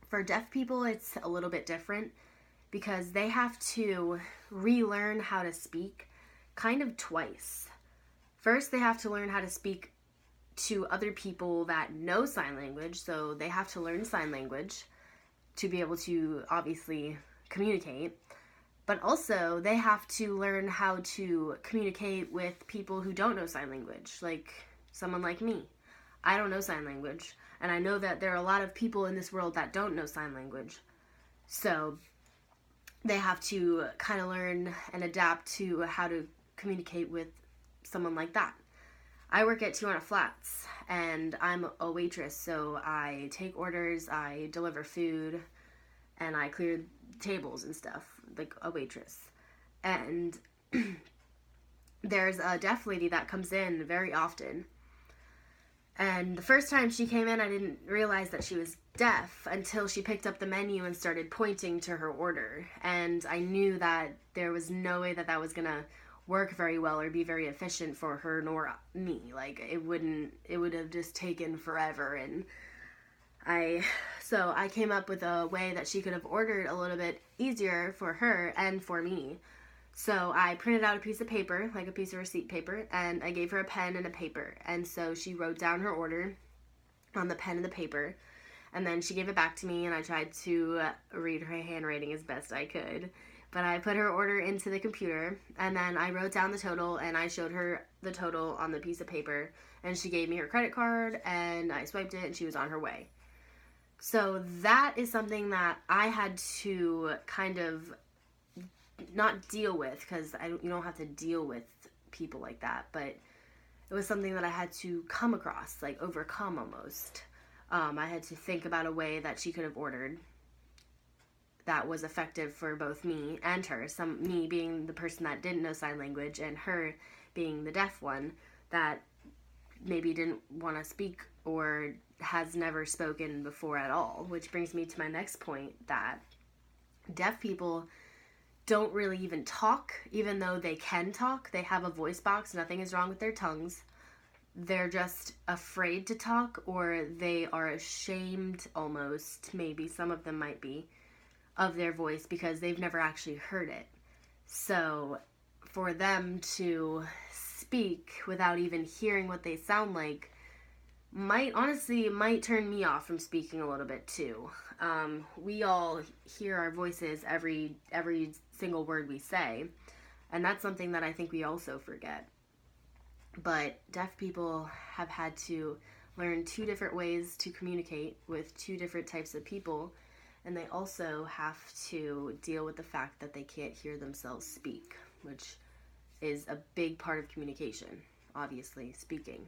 For deaf people, it's a little bit different because they have to relearn how to speak kind of twice. First, they have to learn how to speak to other people that know sign language, so they have to learn sign language to be able to obviously communicate. But also, they have to learn how to communicate with people who don't know sign language, like someone like me. I don't know sign language, and I know that there are a lot of people in this world that don't know sign language. So they have to kind of learn and adapt to how to communicate with someone like that. I work at Tijuana Flats, and I'm a waitress, so I take orders, I deliver food, and I clear tables and stuff, like a waitress. And there's a deaf lady that comes in very often. And the first time she came in, I didn't realize that she was deaf until she picked up the menu and started pointing to her order. And I knew that there was no way that that was going to work very well or be very efficient for her nor me. Like, it would have just taken forever. And so I came up with a way that she could have ordered a little bit easier for her and for me. So I printed out a piece of paper, like a piece of receipt paper, and I gave her a pen and a paper. And so she wrote down her order on the pen and the paper, and then she gave it back to me, and I tried to read her handwriting as best I could. But I put her order into the computer, and then I wrote down the total, and I showed her the total on the piece of paper, and she gave me her credit card, and I swiped it, and she was on her way. So that is something that I had to kind of not deal with, because you don't have to deal with people like that, but it was something that I had to come across, like overcome almost. I had to think about a way that she could have ordered that was effective for both me and her. Me being the person that didn't know sign language, and her being the deaf one that maybe didn't want to speak or has never spoken before at all. Which brings me to my next point, that deaf people don't really even talk, even though they can talk. They have a voice box. Nothing is wrong with their tongues. They're just afraid to talk, or they are ashamed almost, maybe some of them might be, of their voice because they've never actually heard it. So for them to speak without even hearing what they sound like might turn me off from speaking a little bit too. We all hear our voices every single word we say, and that's something that I think we also forget. But deaf people have had to learn two different ways to communicate with two different types of people, and they also have to deal with the fact that they can't hear themselves speak, which is a big part of communication, obviously, speaking.